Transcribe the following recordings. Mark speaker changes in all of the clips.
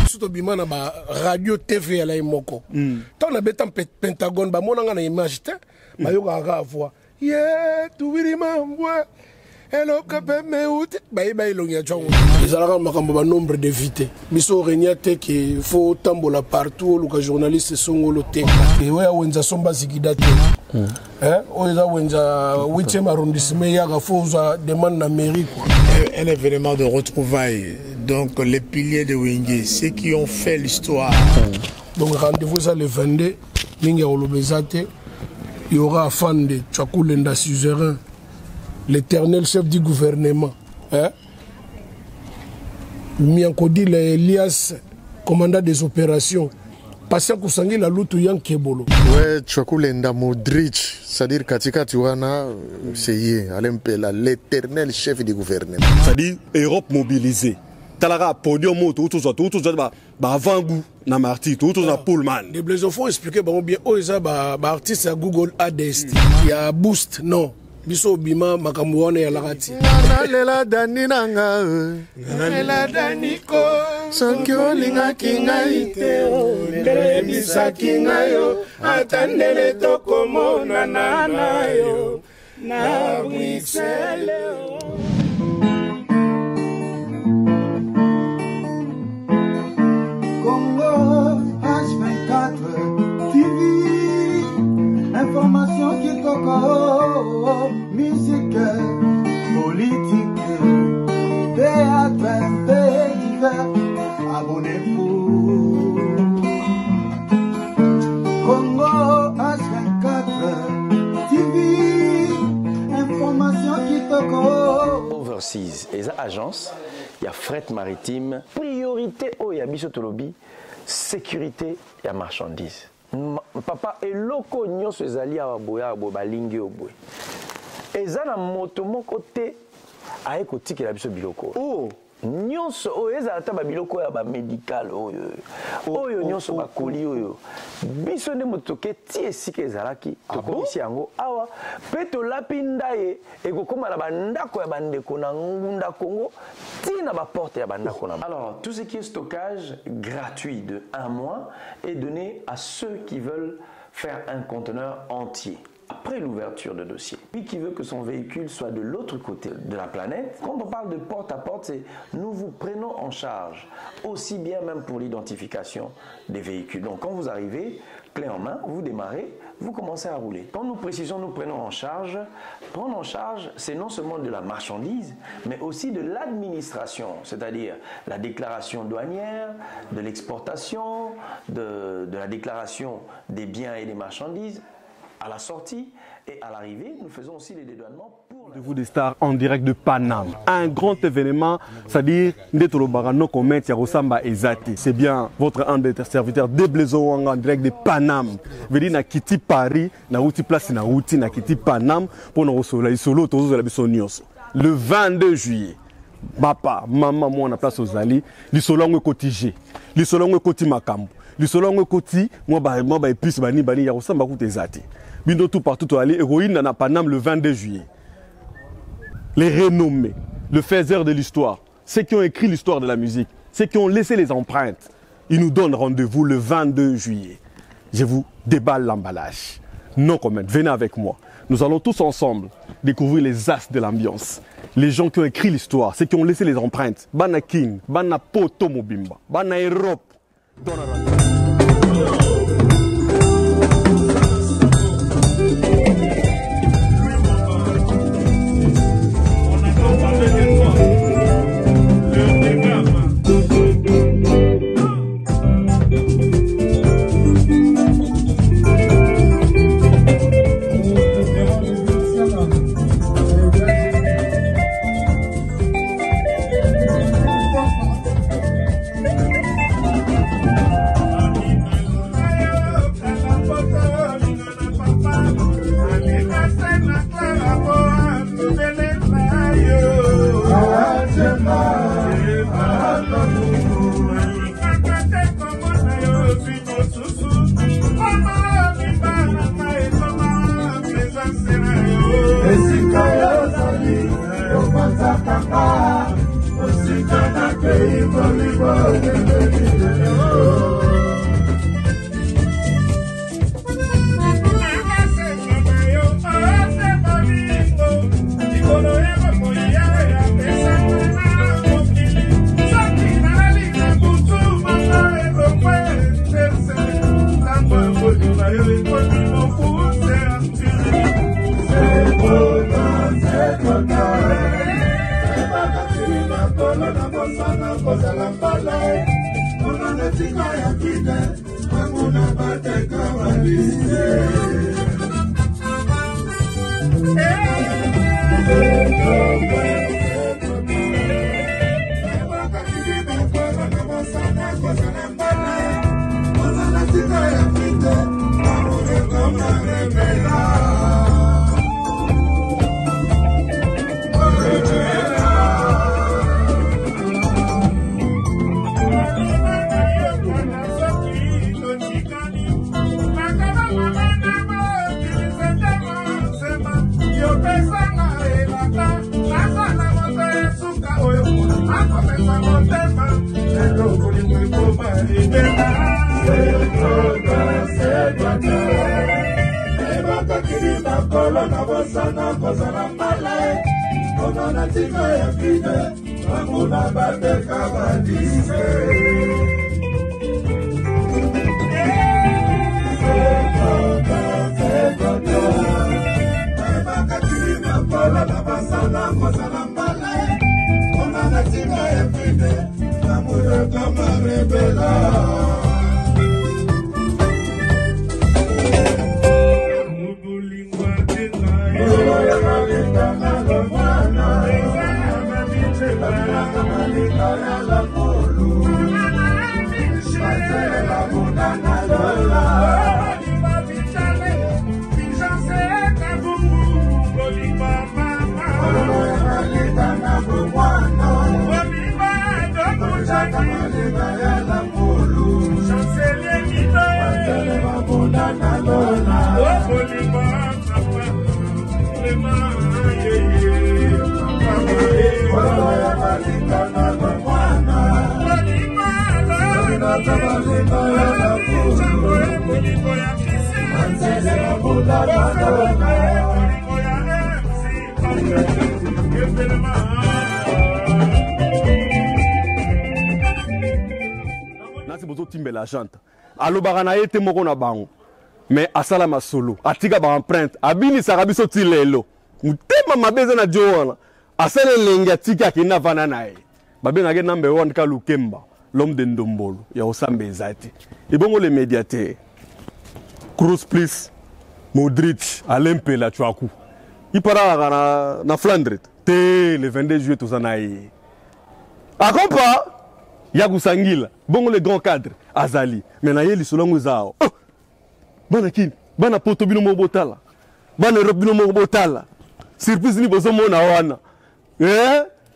Speaker 1: Surtout bimana ba radio TV à la imoko. Tant na betam Pentagone ba monanga na image te ba yo ka voix. Yeah, tu wirima mbwa. Hello kape me out ba iba ilongia chongo. Izalaka makambo ba nombre de vite. Biso renya te que faut tambola partout le journaliste songolo te. Et ouais wenza somba zikida te. Oza wenza 8e arrondissement ya ga foza demande na mairie quoi.
Speaker 2: Un événement de retrouvailles. Donc les piliers de Wenge, ceux qui ont fait l'histoire.
Speaker 1: Donc rendez-vous ça le 22, Ninga Olobezate, il y aura fan de Tchakoulenda Suzerain, l'éternel chef du gouvernement. Miankodi Elias, commandant des opérations. Patient Kousangé la lutu yang Kebolo.
Speaker 3: Ouais, Tchakoulenda Modric, c'est-à-dire Katika Tuana, c'est l'éternel chef du gouvernement.
Speaker 4: C'est-à-dire Europe mobilisée. Talara podium tout avant-goût na marty tout na Pullman.
Speaker 1: Les blaisons faut expliquer bien oza artiste à Google ADST. Il y a boost non. Biso bima makambo wana ya lagati.
Speaker 3: Lela dani nanga.
Speaker 1: Lela daniko.
Speaker 3: Sankyo linga kingaite.
Speaker 1: Ndebisa kingayo. Atandele toko mona nanayo. Na Bruxelles.
Speaker 5: Information qui toque, musique, politique, théâtre, pays divers, abonnez-vous. Congo H24 TV, information qui toque.
Speaker 6: Overseas, et ça agence, il y a fret maritime, priorité au Yabiso Tolobi, sécurité et marchandises. Papa eloko nyonso ezali awa boya balingi oboy ezana moto moko te aye kotikela biso biloko oh nyonso oyo ezala ta babiloko ya ba médical oyo nyonso bakoli oyo biso nde moto ke ti esika ezalaki tokomisi yango awa pe tolapi ndaye ekokoma na bandako ya bandeko na ngunda Congo ti na baporte ya bandako na. Alors tout ce qui est stockage gratuit de 1 mois est donné à ceux qui veulent faire un conteneur entier. Après l'ouverture de dossier, lui qui veut que son véhicule soit de l'autre côté de la planète, quand on parle de porte à porte, c'est nous vous prenons en charge, aussi bien même pour l'identification des véhicules. Donc quand vous arrivez, clé en main, vous démarrez, vous commencez à rouler. Quand nous précisons nous prenons en charge, prendre en charge, c'est non seulement de la marchandise, mais aussi de l'administration, c'est-à-dire la déclaration douanière, de l'exportation, de la déclaration des biens et des marchandises, à la sortie et à l'arrivée, nous faisons aussi les dédouanements pour...
Speaker 4: Vous des stars en direct de Paname. Un grand événement, c'est-à-dire Ndetolo Barano Komet Yarosamba Ezati. C'est bien votre un des serviteurs de Blaizo en direct de Paname. Vous dites na Kiti Paris, na Outi Place na Outi, na Kiti Paname, pour nous recevoir solo, tous la bisonios. Le 22 juillet. Papa, maman, moi on a place aux alliés. Le solongo cotigé, le solongo coti makambo, le solongo coti, moi bah plus bani Yarosamba Kout Ezati. Bindo tout partout aller héroïne dans Paname le 22 juillet. Les renommés, le faiseur de l'histoire, ceux qui ont écrit l'histoire de la musique, ceux qui ont laissé les empreintes, ils nous donnent rendez-vous le 22 juillet. Je vous déballe l'emballage. Non comment, venez avec moi. Nous allons tous ensemble découvrir les as de l'ambiance. Les gens qui ont écrit l'histoire, ceux qui ont laissé les empreintes. Bana King, Bana Poto Mobimba, Bana Europe. Nasi bozo timbe la jante. Alo barana ete moko na bango. Mais asala ma solo. Atika ba empreinte. Abini sarabiso tilelo. Mutema mabeze na jowana. Asala lengi atika kina vana nae. Babe ngage number 1 ka Lukemba. L'homme de Ndombolo. Ya osambe ezati. Et bon les médiateurs. Kroos plus Modric, Alain Pela Chouakou. Il part na Flandre. Le 22 juillet, tout ça naïe. A compas, Yagou Sangila, bon le grand cadre, Azali, mais naïe li solongo zao. Banakin, bana potobino mobotala, bana robino mobotala. Surprise ni bozo mona wana.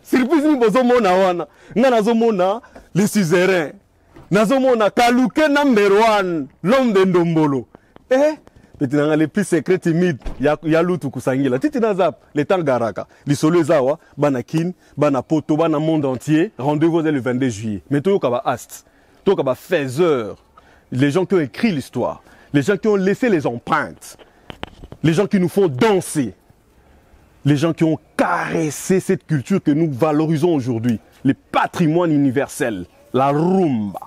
Speaker 4: Surprise ni bozo mona wana. Nga nazo mona les suzerains. Nazo mona Kaluke number 1, l'homme de Ndombolo. Les plus secrets timides, ya lutu kusangila. Titi nazap, les temps garaka. Les solo zawa, banakin, banapoto, bana monde entier. Rendez-vous le 22 juillet. Mais tout kaba ast, tout kaba faiseur. Les gens qui ont écrit l'histoire, les gens qui ont laissé les empreintes, les gens qui nous font danser, les gens qui ont caressé cette culture que nous valorisons aujourd'hui, les patrimoines universels, la rumba,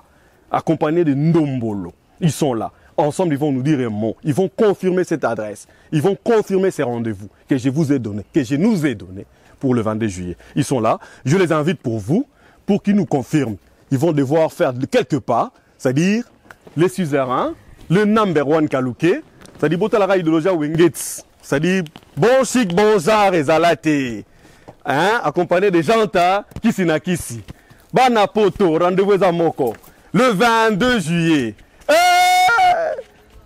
Speaker 4: accompagnés de Ndombolo. Ils sont là. Ensemble, ils vont nous dire un mot. Ils vont confirmer cette adresse. Ils vont confirmer ces rendez-vous que je vous ai donnés, que je nous ai donnés pour le 22 juillet. Ils sont là. Je les invite pour vous, pour qu'ils nous confirment. Ils vont devoir faire quelques pas, c'est-à-dire les suzerains, le number 1 Kaluke, c'est-à-dire Botalara idéologia Wengets, c'est-à-dire bon chic, bon genre et zalate, hein, accompagné de Janta, Kisinakisi. Banapoto, rendez-vous à Moko, le 22 juillet.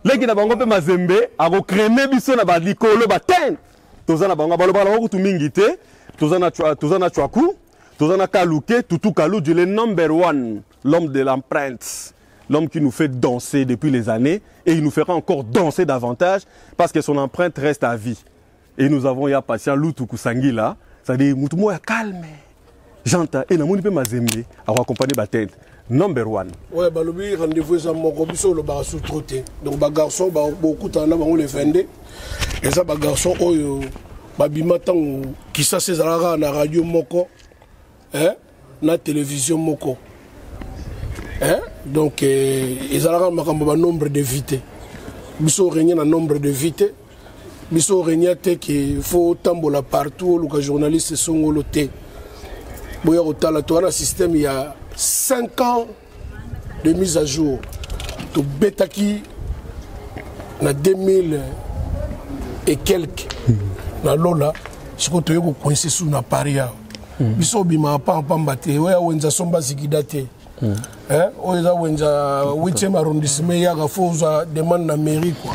Speaker 4: Les gens qui ont mazembe, ont créé biso na balikolo baten. Tozana bango baloba la kutu mingite, tozana Chouakou, tozana Kaluke, Tutu Kalou, le number 1, l'homme de l'empreinte, l'homme qui nous fait danser depuis les années et il nous fera encore danser davantage parce que son empreinte reste à vie. Et nous avons ya patient Lutu Kusangila, c'est-à-dire mutumo ya calme. Janta et na moni pe mazembe, a accompagner baten. number 1.
Speaker 1: Ouais, bah le rendez-vous est à mon cobiso le bar sous trotté. Donc bah garçon bah beaucoup t'en as on les vendait. Et ça bah garçon oh bah bimatan qui ça c'est à la radio moko, hein, na télévision moko, hein. Donc ils ont un nombre de vités. Biso régner un nombre de vités. Biso régner te qu'il faut tambola partout le journaliste sont oloté. Boya au la toi un système il y a 5 ans de mise à jour. Tout betaki na 2000 et quelques. Na lola, ce que tu as coincé sous na paria. Biso bima pa mbate, oya wenza somba zikidate. Oya wenza 8e arrondissement ya gafoza demande na mairie quoi.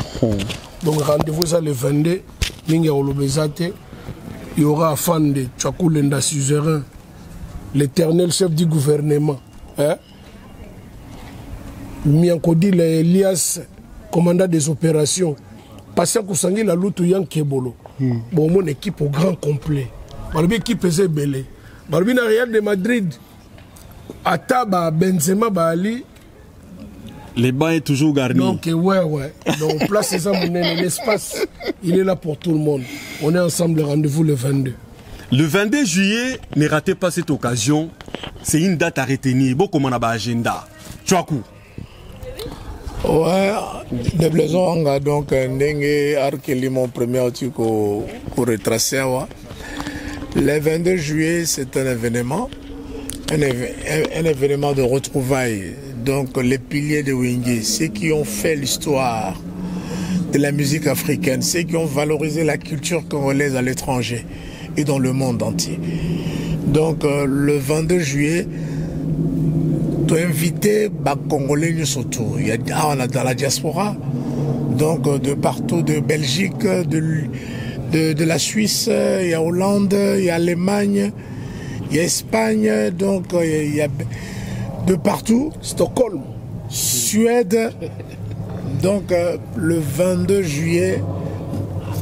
Speaker 1: Donc rendez-vous ça le 22 ninga olobezate. Il y aura un fan de Tchakoulenda suzerain, l'éternel chef du gouvernement. Miankodi Elias, commandant des opérations. Patient Kousangui la lutte Yang Kebolo. Bon, mon équipe au grand complet. Balbi équipe est belé. Balbi na Real de Madrid. Ataba Benzema Bali.
Speaker 4: Les bancs est toujours garnis.
Speaker 1: Donc ouais. Donc place les hommes, l'espace, il est là pour tout le monde. On est ensemble, rendez-vous le 22.
Speaker 4: Le 22 juillet, ne ratez pas cette occasion. C'est une date à retenir. Beaucoup comme on a agenda. Tchouakou.
Speaker 2: Ouais, de blaison, donc, Nenge Arkeli, mon premier outil pour retracer. Le 22 juillet, c'est un événement de retrouvailles. Donc, les piliers de Wenge, ceux qui ont fait l'histoire de la musique africaine, ceux qui ont valorisé la culture congolaise à l'étranger et dans le monde entier. Donc, le 22 juillet, tu as invité les Congolais surtout. Il y a dans la diaspora, donc de partout, de Belgique, de la Suisse, il y a Hollande, il y a Allemagne, il y a Espagne, donc il y a de partout.
Speaker 1: Stockholm,
Speaker 2: Suède. Donc le 22 juillet,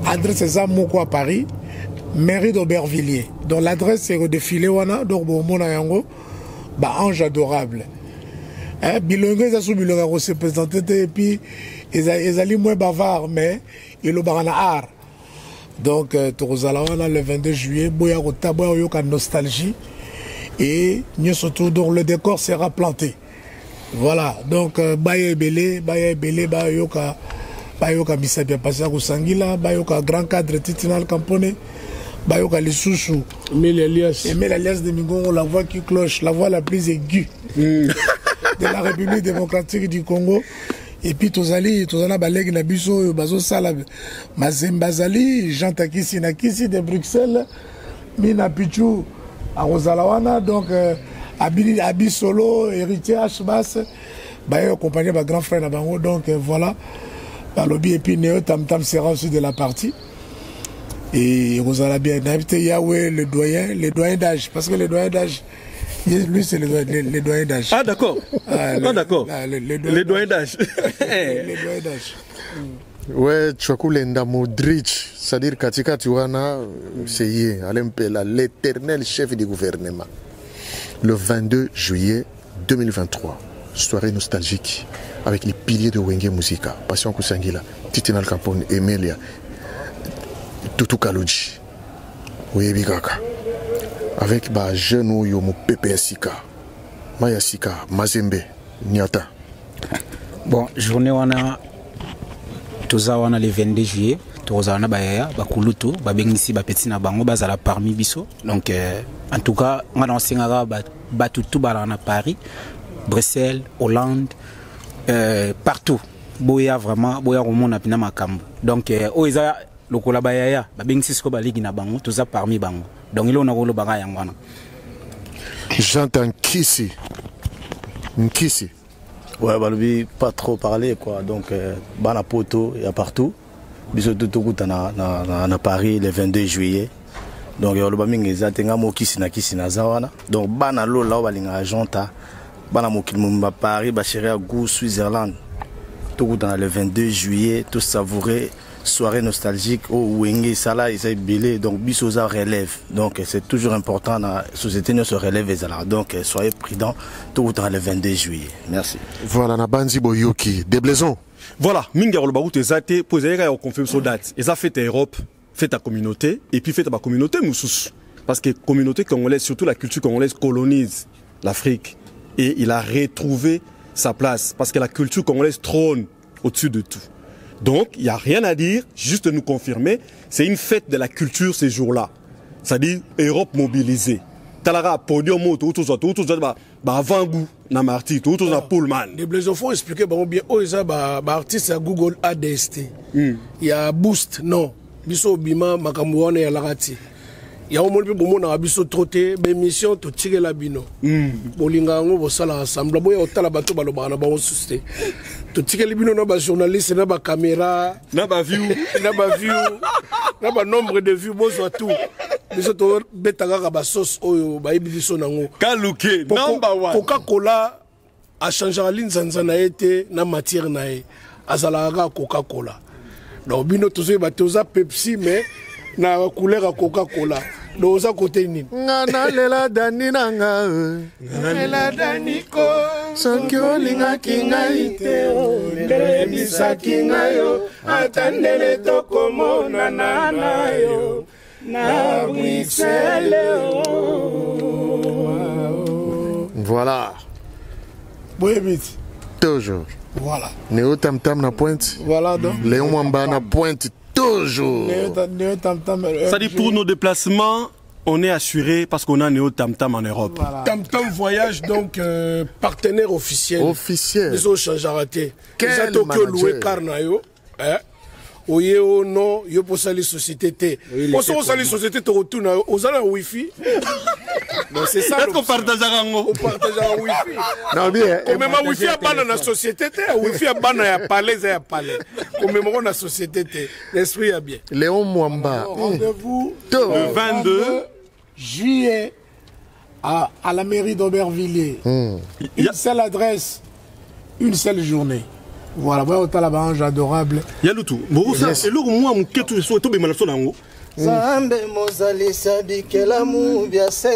Speaker 2: adresse à Moko à Paris, mairie d'Aubervilliers. Donc l'adresse c'est au défilé wana, donc bon mon yango, ange adorable. Bilongo ils sont bilongo se présenter et puis ils allaient moins bavards mais ils ont barana art. Donc Torozalawana le 22 juillet, boya rota boya yoka nostalgie et nous surtout donc le décor sera planté. Voilà, donc Baye Belé, Bayoka Misabia Passia Sangila, Bayoka Grand Cadre Titinal Campone, Bayoka Lissousou, Emile Elias de Mingon, la voix qui cloche, la voix la plus aiguë de la République démocratique du Congo. Et puis Tozali Baleg Nabiso, Bazo Salab, Mazembazali, Jean Takisi Nakisi de Bruxelles, Mina Pichou à Rosalawana, donc. Abi Solo, héritier H-Bass, accompagné par grand frère Nabango, donc voilà. Lobby et puis Néo Tam Tam sera aussi de la partie. Et Rosala bien invité Yahweh, le doyen d'âge, parce que le doyen d'âge, lui c'est le doyen d'âge.
Speaker 4: Ah d'accord. D'accord. Le doyen d'âge.
Speaker 2: Le doyen d'âge.
Speaker 3: Ouais, Tchakoulenda Modric, c'est-à-dire Katika Tuana, c'est l'éternel chef du gouvernement. Le 22 juillet 2023, soirée nostalgique avec les piliers de Wenge Musica, Patient Kousangila, Titinal Campone, Emilia, Tutu Kaloji, Oyebigaka, avec les jeunes Yomo Pepe Sika, Maya Sika, Mazembe, Nyata.
Speaker 7: Bon, journée wana, toza wana le 22 juillet. Tozana bayaya bakulutu babengisi bapetina bango bazala parmi biso donc en tout cas on a enseigné batutu balana Paris, Bruxelles, Hollande, partout boya vraiment boya romona pina makambo donc oeza lokola bayaya babengisi ko baligi na bango toza parmi bango donc il on a rolo banga yangwana.
Speaker 3: J'entends Nkisi.
Speaker 8: Ouais, balobi pas trop parler quoi donc bana poto il y a partout. Biso tout na Paris le 22 juillet. Donc le bamingi zatenga mo kisi na zawana. Donc bana lo la balinga agenta bana mo kilmumba Paris ba chéri à Gou Switzerland. Tout le 22 juillet tout savourer soirée nostalgique au Wenge Sala et c'est belé donc bisoza relève donc c'est toujours important dans la société nous se relève et là donc soyez prudents tout dans le 22 juillet merci
Speaker 3: voilà na banzi boyoki déblaison
Speaker 4: voilà minga le baroute ezate poser ya confirmer so date eza fait Europe fait ta communauté et puis fait ta communauté moussous parce que communauté congolaise surtout la culture congolaise colonise l'Afrique et il a retrouvé sa place parce que la culture congolaise trône au-dessus de tout. Donc, il n'y a rien à dire, juste nous confirmer, c'est une fête de la culture ces jours-là. C'est-à-dire Europe mobilisée. Talara podium tout avant-goût na marti tout na Pullman.
Speaker 1: Les blaisons faut expliquer bien artiste à Google ADST. Il y a Boost non. Biso bima makamouane ya larati. Il y a au moins na biso troté émission to tirer la bino. Bolinga ngo bo sala ensemble boya otala bato baloba na ba susté. To tirer les bino na ba journaliste na ba caméra,
Speaker 4: na ba view,
Speaker 1: na ba nombre de vues bozo tout. Biso to betanga ba sauce oyo ba ibiso nango.
Speaker 4: Kaluke number 1.
Speaker 1: Coca-Cola a changé la ligne zanzana été na matière nae. Azalaga Coca-Cola. Donc bino tozo ba toza Pepsi mais na couleur à Coca-Cola. Doza côté ni.
Speaker 3: Ngana lela dani nanga.
Speaker 1: Lela daniko.
Speaker 3: Sankyo linga kinga ite.
Speaker 1: Ndele bisa kinga yo. Atandele toko mona nana yo. Na Bruxelles.
Speaker 3: Voilà.
Speaker 2: Boyemit.
Speaker 3: Toujours.
Speaker 2: Voilà.
Speaker 3: Néo Tam Tam na pointe.
Speaker 2: Voilà donc.
Speaker 3: Léon Mwamba na pointe. Toujours.
Speaker 4: C'est-à-dire pour nos déplacements, on est assuré parce qu'on a Néo Tam Tam en Europe.
Speaker 2: Voilà.
Speaker 1: Tam Tam Voyage, donc partenaire officiel.
Speaker 3: Officiel.
Speaker 1: Ils ont changé à rater.
Speaker 3: Quel
Speaker 1: Ils ont Tokyo
Speaker 3: manager.
Speaker 1: loué Carnayo. Oye o non, yo pour ça les sociétés T. Pour ça les sociétés te retournent aux ala Wi-Fi. Donc c'est ça.
Speaker 4: Est-ce qu'on partage un
Speaker 1: On partage un Wi-Fi.
Speaker 3: Non bien.
Speaker 1: Comme même Wi-Fi a pas dans la société T, Wi-Fi a pas dans la palais et à palais. Comme même on a société T, l'esprit a bien.
Speaker 3: Léon Mwamba.
Speaker 2: Rendez-vous
Speaker 4: Le 22
Speaker 2: juillet à la mairie d'Aubervilliers. Une seule adresse, une seule journée. Voilà, voilà, tu as la bange adorable.
Speaker 4: Yalutu, Borusa, c'est là où moi, mon ketu, je suis bien nango.
Speaker 5: Zambe mozali sabikela mubyase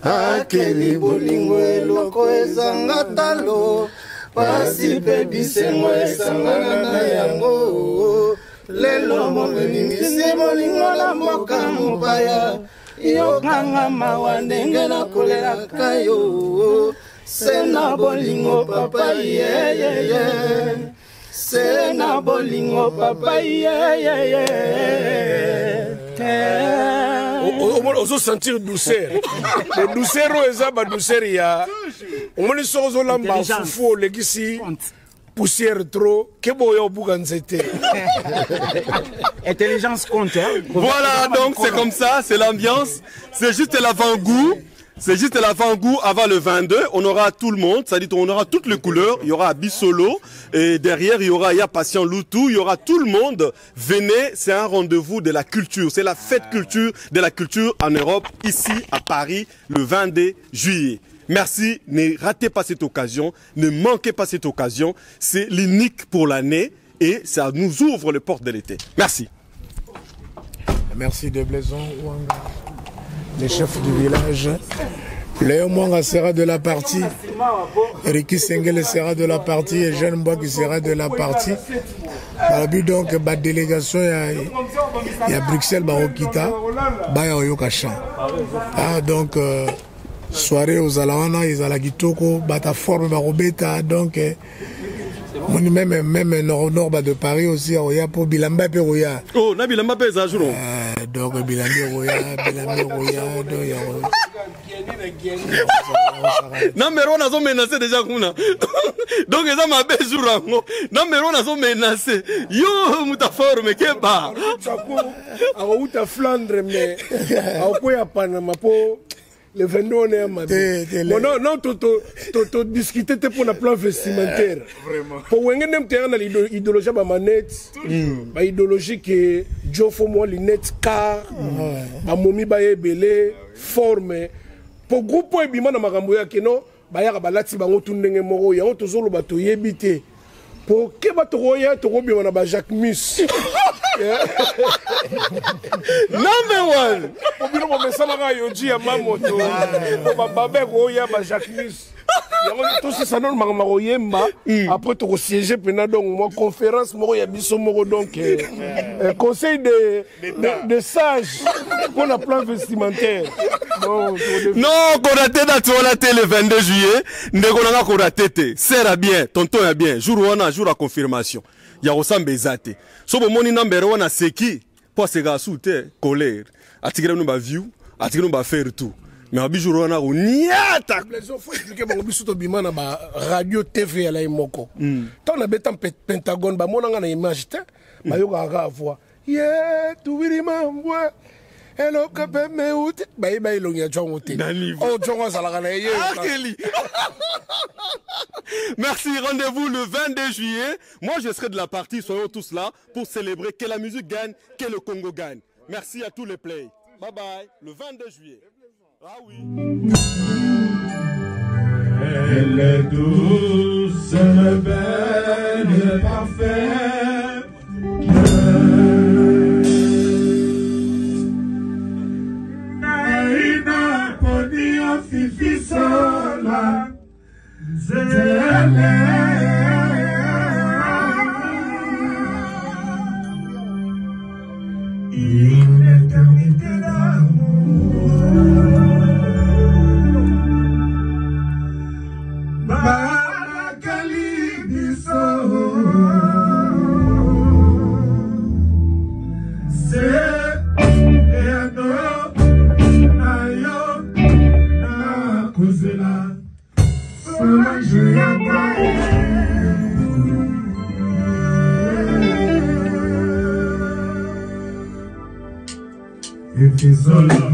Speaker 5: akeli bolingo eloko ezanga talo pasi pe bisengo esangana na yango lelo momemingisi bolingo la mboka mopaya yokanga mawa ndenge na kolelaka yo sena bolingo papa yeyeye sena bolingo papa yeyeye
Speaker 1: Ozo sentir douceur. Le douceur eza ba douceur ya. Omoni sozo lamba fufu legisi poussière trop kebo yo buganzete.
Speaker 7: Intelligence compte. Hein?
Speaker 4: Voilà, donc c'est comme ça, c'est l'ambiance. C'est juste l'avant-goût. C'est juste l'avant-goût avant le 22. On aura tout le monde, c'est-à-dire on aura toutes les couleurs. Il y aura Abisolo et derrière il y aura Patient Loutou. Il y aura tout le monde. Venez, c'est un rendez-vous de la culture. C'est la fête culture de la culture en Europe, ici à Paris, le 22 juillet. Merci, ne ratez pas cette occasion, ne manquez pas cette occasion. C'est l'unique pour l'année et ça nous ouvre les portes de l'été. Merci.
Speaker 2: Merci de Blaison Wanga, le chef du village. Léon Mwanga sera de la partie. Ricky Sengele sera de la partie. Et Jeanne Mboa qui sera de la partie. Donc, la délégation, il y a Bruxelles, Barokita, Baya Oyokachan. Donc, soirée aux Alawana, ils ont la Gitoko, Bata Forme, Barobeta. Donc, même nord de Paris aussi, Oya pour Bilamba Peroya.
Speaker 4: Oh, na Bilamba Pe za jour.
Speaker 2: Donc Bilamba Roya,
Speaker 4: Non mais on a zo menacé déjà kuna. Donc ils ont ma belle jour rango. Non mais on a zo menacé. Yo mutaforme keba.
Speaker 1: Auta Flandre mais akoya Panama po le 22 on est à Madrid. Non, tu discuter pour le plan vestimentaire. Vraiment. Pour Wengen même terrain dans l'idéologie ba manette, ba idéologie que Joe faut moi lunettes car, ba momi ba ebele forme. Pour groupe ebima na makambo ya que non, ba ya ba lati bango tundenge moko ya tozolo ba to yebité. pour que va te roya to robi on a Jacques Mus.
Speaker 4: Number one.
Speaker 1: Pour bien on me ça la yoji ya mamoto. Ba babe roya ba Jacques Mus. Tout ça non maroyemba après tu siéger pendant donc moi conférence moro ya biso moro donc conseil de sages pour la plan vestimentaire.
Speaker 4: Non, Koraté d'Atuolate le 22 juillet, Ndegonanga Koraté, sert bien, tonton ya bien, jour wana, jour à confirmation. Ya Rosambe Zate. So bo moni number one a seki, pour se gasute, colère. Atigre nous ba view, atigre nous ba faire tout. Mais à bijou wana o niata.
Speaker 1: Il faut expliquer mon biso to bimana ba radio TV à la moko. Tant na betam Pentagone ba monanga na image te, ba yo ga voir. Yeah, tu wiri mambwa. Hello, Kapé, mais où tu es? Bah, il y a John Woté. Oh, John, ça l'a gagné.
Speaker 4: Merci, rendez-vous le 22 juillet. Moi, je serai de la partie, soyons tous là pour célébrer que la musique gagne, que le Congo gagne. Merci à tous les plays. Bye bye, le 22 juillet. Ah oui.
Speaker 9: Elle est douce, elle est belle, elle est parfaite. Fifi sola, une éternité d'amour. Barakali biso, c'est if it's all
Speaker 10: Lisa.